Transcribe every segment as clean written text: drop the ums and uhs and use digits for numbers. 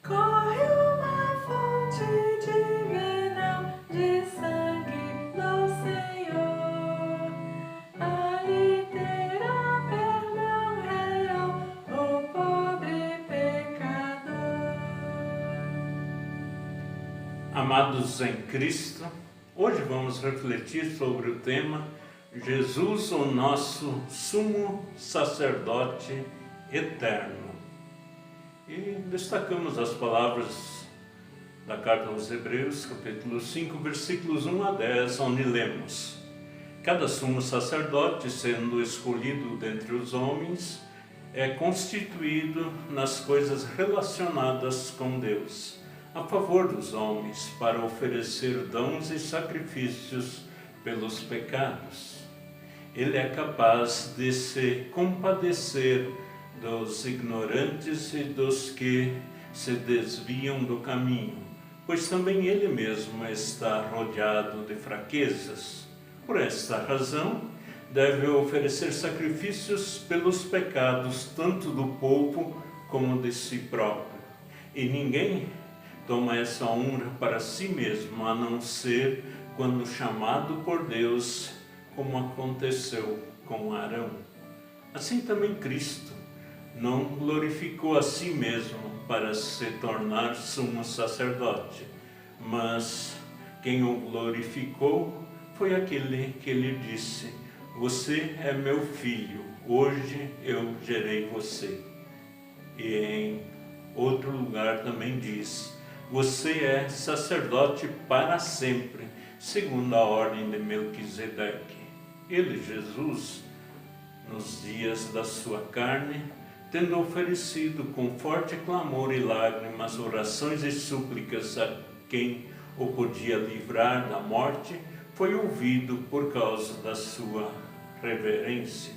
corre uma fonte divinal de sangue do Senhor. Ali terá perdão real o pobre pecador. Amados em Cristo, hoje vamos refletir sobre o tema Jesus, o nosso sumo sacerdote eterno. E destacamos as palavras da carta aos Hebreus, capítulo 5, versículos 1 a 10, onde lemos: Cada sumo sacerdote, sendo escolhido dentre os homens, é constituído nas coisas relacionadas com Deus, a favor dos homens, para oferecer dons e sacrifícios pelos pecados. Ele é capaz de se compadecer dos ignorantes e dos que se desviam do caminho, pois também ele mesmo está rodeado de fraquezas. Por esta razão, deve oferecer sacrifícios pelos pecados, tanto do povo como de si próprio. E ninguém toma essa honra para si mesmo, a não ser quando chamado por Deus, como aconteceu com Arão. Assim também Cristo não glorificou a si mesmo para se tornar sumo sacerdote, mas quem o glorificou foi aquele que lhe disse: Você é meu filho, hoje eu gerei você. E em outro lugar também diz: Você é sacerdote para sempre, segundo a ordem de Melquisedeque. Ele, Jesus, nos dias da sua carne, tendo oferecido com forte clamor e lágrimas, orações e súplicas a quem o podia livrar da morte, foi ouvido por causa da sua reverência.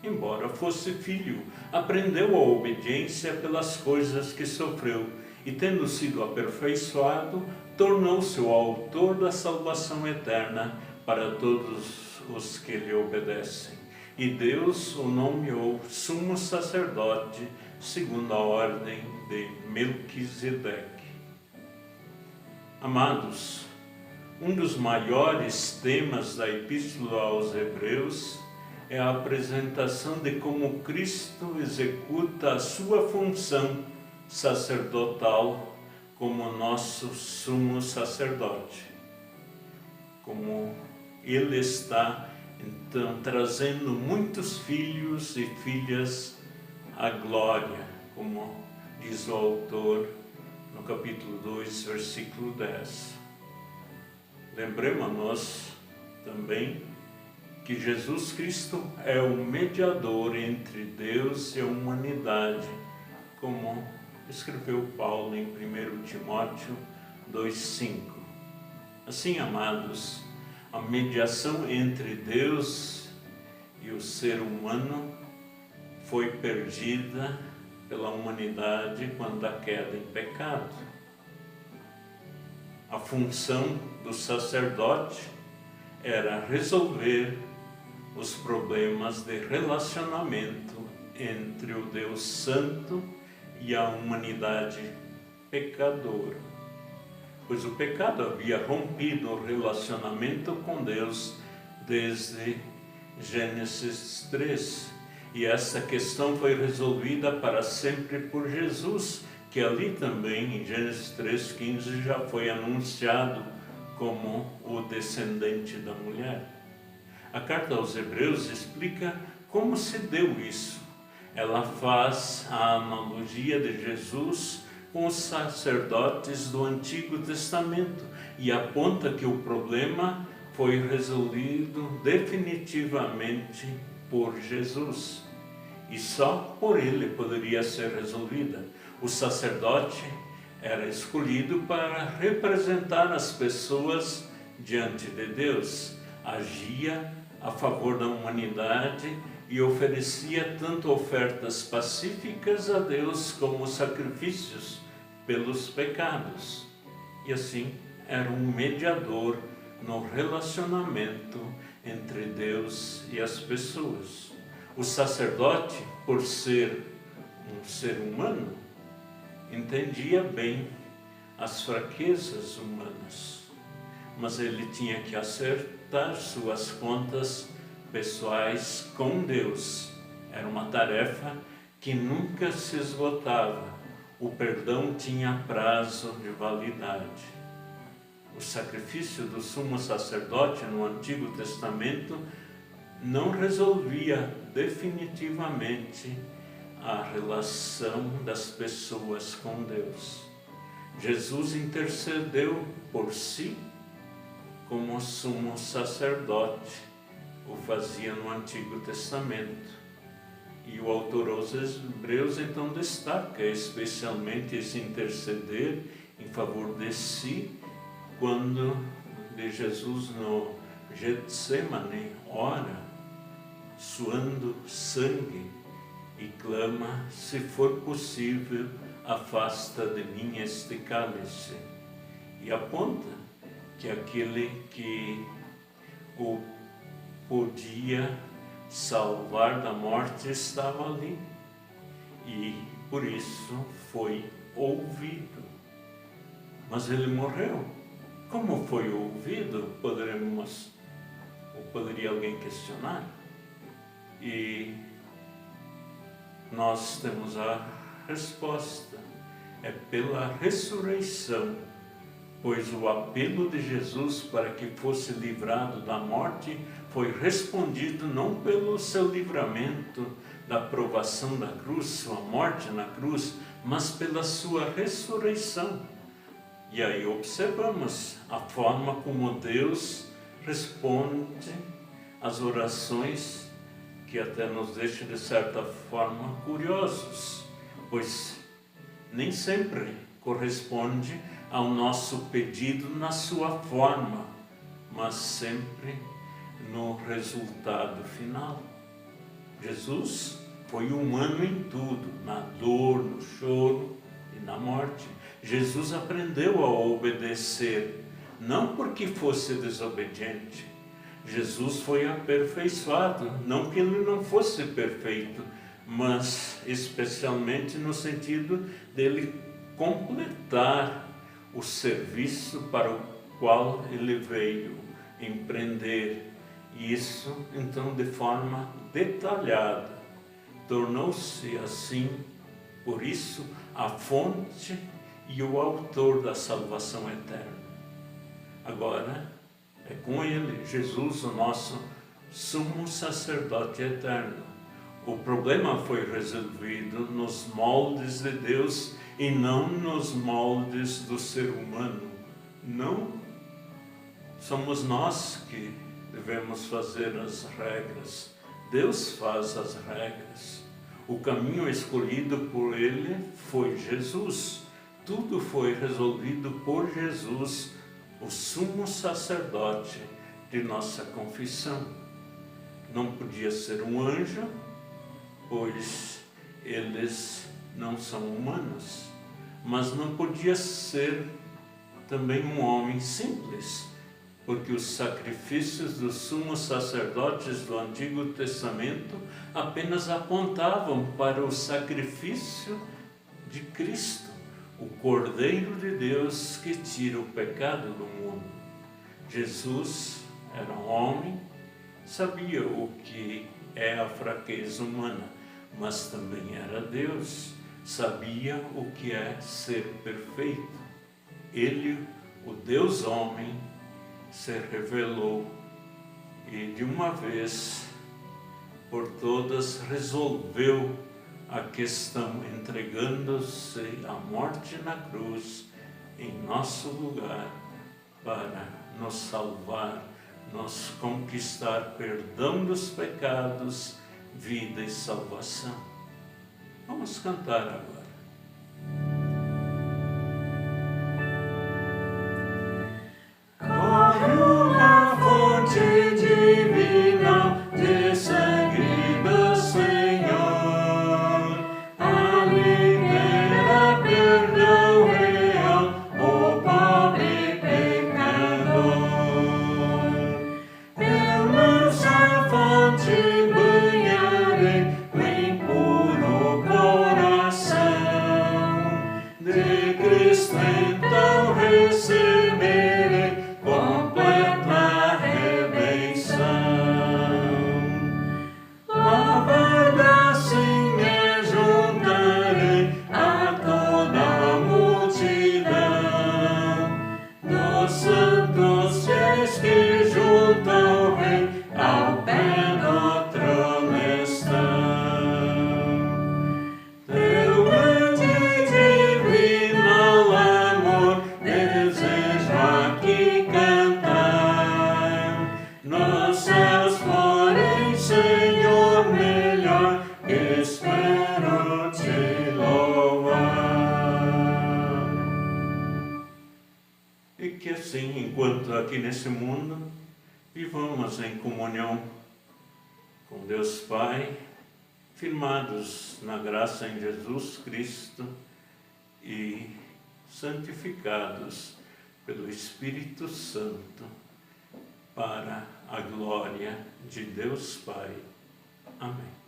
Embora fosse filho, aprendeu a obediência pelas coisas que sofreu, e tendo sido aperfeiçoado, tornou-se o autor da salvação eterna para todos os que lhe obedecem. E Deus o nomeou sumo sacerdote segundo a ordem de Melquisedeque. Amados, um dos maiores temas da Epístola aos Hebreus é a apresentação de como Cristo executa a sua função sacerdotal como nosso sumo sacerdote. Como Ele está, então, trazendo muitos filhos e filhas à glória, como diz o autor no capítulo 2, versículo 10. Lembremos-nos também que Jesus Cristo é o mediador entre Deus e a humanidade, como escreveu Paulo em 1 Timóteo 2,5. Assim, amados, a mediação entre Deus e o ser humano foi perdida pela humanidade quando da queda em pecado. A função do sacerdote era resolver os problemas de relacionamento entre o Deus Santo e a humanidade pecadora, pois o pecado havia rompido o relacionamento com Deus desde Gênesis 3, e essa questão foi resolvida para sempre por Jesus, que ali também em Gênesis 3,15 já foi anunciado como o descendente da mulher. A carta aos Hebreus explica como se deu isso. Ela faz a analogia de Jesus com os sacerdotes do Antigo Testamento e aponta que o problema foi resolvido definitivamente por Jesus. E só por ele poderia ser resolvida. O sacerdote era escolhido para representar as pessoas diante de Deus, agia a favor da humanidade e oferecia tanto ofertas pacíficas a Deus como sacrifícios pelos pecados. E assim era um mediador no relacionamento entre Deus e as pessoas. O sacerdote, por ser um ser humano, entendia bem as fraquezas humanas, mas ele tinha que acertar suas contas pessoais com Deus. Era uma tarefa que nunca se esgotava. O perdão tinha prazo de validade. O sacrifício do sumo sacerdote no Antigo Testamento não resolvia definitivamente a relação das pessoas com Deus. Jesus intercedeu por si como sumo sacerdote o fazia no Antigo Testamento. E o autor aos Hebreus então destaca especialmente esse interceder em favor de si, quando de Jesus no Getsemane ora, suando sangue, e clama: se for possível, afasta de mim este cálice. E aponta que aquele que o podia salvar da morte estava ali, e por isso foi ouvido. Mas ele morreu. Como foi ouvido? Poderia alguém questionar? E nós temos a resposta: é pela ressurreição, pois o apelo de Jesus para que fosse livrado da morte foi respondido não pelo seu livramento da provação da cruz, sua morte na cruz, mas pela sua ressurreição. E aí observamos a forma como Deus responde às orações, que até nos deixa de certa forma curiosos, pois nem sempre corresponde ao nosso pedido na sua forma, mas sempre no resultado final. Jesus foi humano em tudo, na dor, no choro e na morte. Jesus aprendeu a obedecer, não porque fosse desobediente. Jesus foi aperfeiçoado, não que ele não fosse perfeito, mas especialmente no sentido dele completar o serviço para o qual ele veio empreender. Isso, então, de forma detalhada. Tornou-se assim, por isso, a fonte e o autor da salvação eterna. Agora, é com ele, Jesus, o nosso sumo sacerdote eterno. O problema foi resolvido nos moldes de Deus e não nos moldes do ser humano. Não somos nós que devemos fazer as regras. Deus faz as regras. O caminho escolhido por ele foi Jesus. Tudo foi resolvido por Jesus, o sumo sacerdote de nossa confissão. Não podia ser um anjo, pois eles não são humanos, mas não podia ser também um homem simples, porque os sacrifícios dos sumos sacerdotes do Antigo Testamento apenas apontavam para o sacrifício de Cristo, o Cordeiro de Deus que tira o pecado do mundo. Jesus era um homem, sabia o que é a fraqueza humana, mas também era Deus, sabia o que é ser perfeito. Ele, o Deus homem, se revelou e de uma vez por todas resolveu a questão, entregando-se à morte na cruz em nosso lugar para nos salvar, nos conquistar perdão dos pecados, vida e salvação. Vamos cantar agora. Limpo no coração. Cristo, então receberei completa redenção. Louvada assim me juntarei a toda a multidão dos santos fiéis que junto ao Rei ao pé do trono estão. Teu grande e divino amor desejo aqui cantar. Nos céus, porém, Senhor, melhor espero te louvar. E que assim, enquanto aqui nesse mundo, vivamos em comunhão com Deus Pai, firmados na graça em Jesus Cristo e santificados pelo Espírito Santo, para a glória de Deus Pai. Amém.